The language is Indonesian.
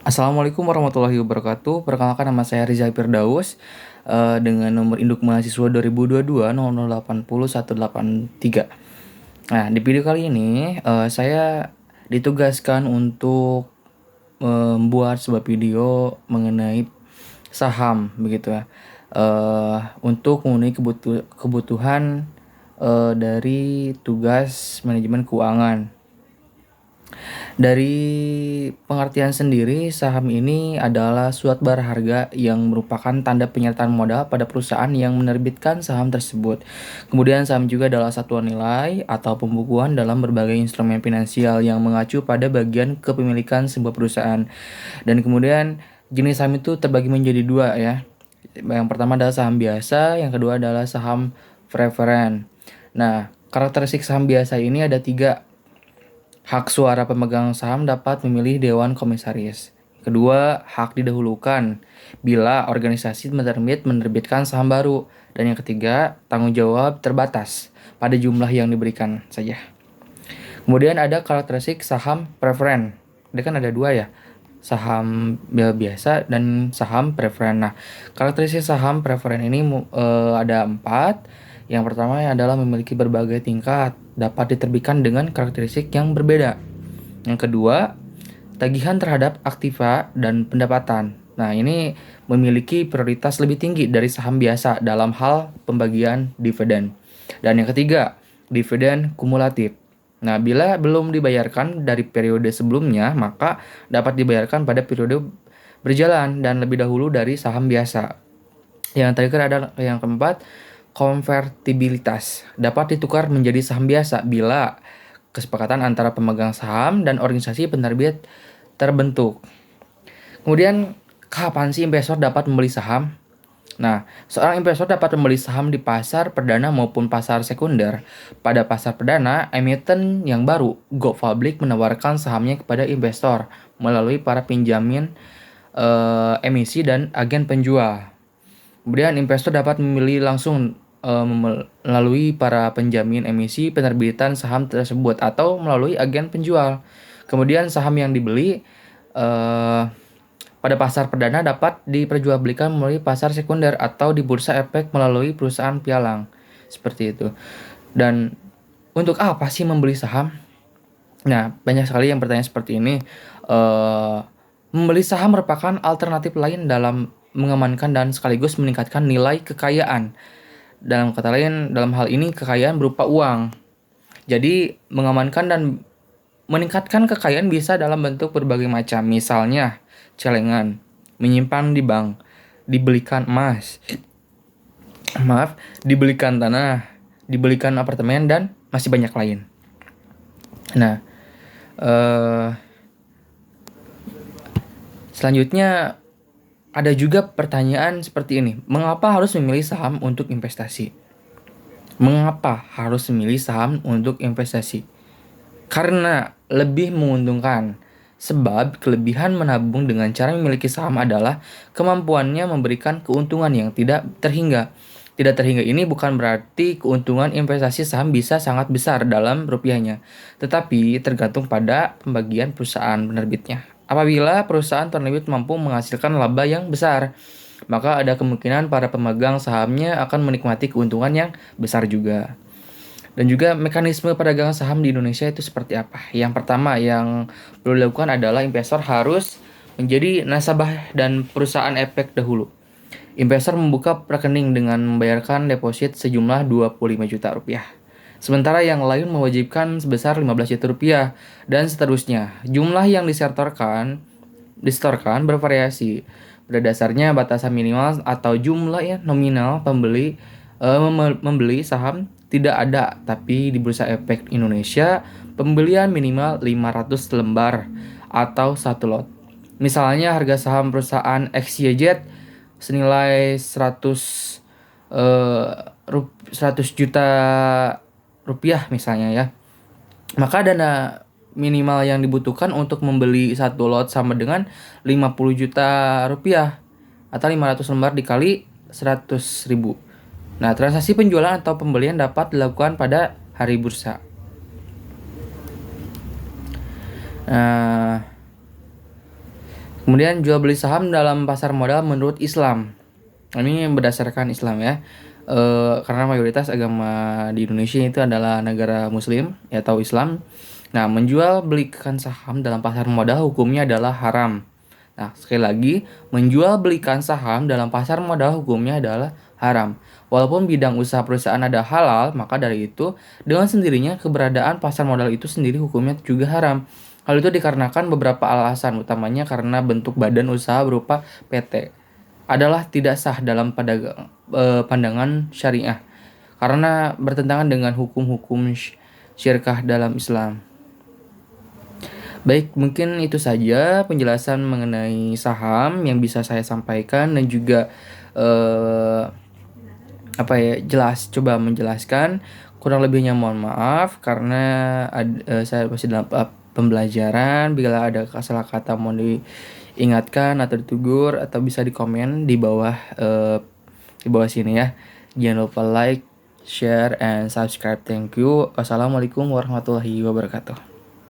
Assalamualaikum warahmatullahi wabarakatuh. Perkenalkan nama saya Rizal Firdaus dengan nomor induk mahasiswa 2022 0080 183. Nah, di video kali ini saya ditugaskan untuk membuat sebuah video mengenai saham begitu ya. Untuk memenuhi kebutuhan dari tugas manajemen keuangan. Dari pengertian sendiri, saham ini adalah suatu berharga yang merupakan tanda penyertaan modal pada perusahaan yang menerbitkan saham tersebut. Kemudian saham juga adalah satuan nilai atau pembukuan dalam berbagai instrumen finansial yang mengacu pada bagian kepemilikan sebuah perusahaan. Dan kemudian jenis saham itu terbagi menjadi dua ya. Yang pertama adalah saham biasa, yang kedua adalah saham preferen. Nah, karakteristik saham biasa ini ada tiga. Hak suara pemegang saham dapat memilih dewan komisaris. Kedua, hak didahulukan bila organisasi menerbitkan saham baru. Dan yang ketiga, tanggung jawab terbatas pada jumlah yang diberikan saja. Kemudian ada karakteristik saham preferen. Dia kan ada dua ya, saham biasa dan saham preferen. Nah, karakteristik saham preferen ini ada empat. Yang pertama adalah memiliki berbagai tingkat, dapat diterbitkan dengan karakteristik yang berbeda. Yang kedua, tagihan terhadap aktiva dan pendapatan. Nah, ini memiliki prioritas lebih tinggi dari saham biasa dalam hal pembagian dividen. Dan yang ketiga, dividen kumulatif. Nah, bila belum dibayarkan dari periode sebelumnya, maka dapat dibayarkan pada periode berjalan dan lebih dahulu dari saham biasa. Yang terakhir adalah yang keempat, konvertibilitas. Dapat ditukar menjadi saham biasa bila kesepakatan antara pemegang saham dan organisasi penerbit terbentuk. Kemudian, kapan sih investor dapat membeli saham? Nah, seorang investor dapat membeli saham di pasar perdana maupun pasar sekunder. Pada pasar perdana, emiten yang baru, go public, menawarkan sahamnya kepada investor melalui para penjamin emisi dan agen penjual. Kemudian investor dapat memilih langsung melalui para penjamin emisi penerbitan saham tersebut atau melalui agen penjual. Kemudian saham yang dibeli pada pasar perdana dapat diperjualbelikan melalui pasar sekunder atau di bursa efek melalui perusahaan pialang. Seperti itu. Dan untuk apa sih membeli saham? Nah, banyak sekali yang bertanya seperti ini. Membeli saham merupakan alternatif lain dalam mengamankan dan sekaligus meningkatkan nilai kekayaan. Dalam kata lain, dalam hal ini kekayaan berupa uang. Jadi, mengamankan dan meningkatkan kekayaan bisa dalam bentuk berbagai macam. Misalnya, celengan, menyimpan di bank, dibelikan emas, dibelikan tanah, dibelikan apartemen, dan masih banyak lain. Nah, selanjutnya ada juga pertanyaan seperti ini. Mengapa harus memilih saham untuk investasi? Mengapa harus memilih saham untuk investasi? Karena lebih menguntungkan. Sebab kelebihan menabung dengan cara memiliki saham adalah kemampuannya memberikan keuntungan yang tidak terhingga. Tidak terhingga ini bukan berarti keuntungan investasi saham bisa sangat besar dalam rupiahnya, tetapi tergantung pada pembagian perusahaan penerbitnya. Apabila perusahaan penerbit mampu menghasilkan laba yang besar, maka ada kemungkinan para pemegang sahamnya akan menikmati keuntungan yang besar juga. Dan juga mekanisme perdagangan saham di Indonesia itu seperti apa? Yang pertama yang perlu dilakukan adalah investor harus menjadi nasabah dan perusahaan efek dahulu. Investor membuka rekening dengan membayarkan deposit sejumlah 25 juta rupiah. Sementara yang lain mewajibkan sebesar 15 juta rupiah dan seterusnya. Jumlah yang disetorkan bervariasi. Pada dasarnya batasan minimal atau jumlah ya nominal membeli saham tidak ada, tapi di Bursa Efek Indonesia pembelian minimal 500 lembar atau 1 lot. Misalnya harga saham perusahaan XYZ senilai 100 juta rupiah misalnya ya. Maka dana minimal yang dibutuhkan untuk membeli 1 lot sama dengan 50 juta rupiah atau 500 lembar dikali 100 ribu. Nah, transaksi penjualan atau pembelian dapat dilakukan pada hari bursa. Nah, Kemudian jual beli saham dalam pasar modal menurut Islam. Ini berdasarkan Islam ya. Karena mayoritas agama di Indonesia itu adalah negara Muslim ya, atau Islam. Nah, menjual belikan saham dalam pasar modal hukumnya adalah haram. Nah, sekali lagi, menjual belikan saham dalam pasar modal hukumnya adalah haram. Walaupun bidang usaha perusahaan ada halal, maka dari itu dengan sendirinya keberadaan pasar modal itu sendiri hukumnya juga haram. Hal itu dikarenakan beberapa alasan, utamanya karena bentuk badan usaha berupa PT adalah tidak sah dalam pandangan syariah karena bertentangan dengan hukum-hukum syirkah dalam Islam. Baik, mungkin itu saja penjelasan mengenai saham yang bisa saya sampaikan dan juga eh, coba menjelaskan. Kurang lebihnya mohon maaf karena saya masih dalam pembelajaran. Bila ada salah kata mohon diingatkan atau ditegur atau bisa dikomen di bawah sini ya. Jangan lupa like, share, and subscribe. Thank you. Wassalamualaikum warahmatullahi wabarakatuh.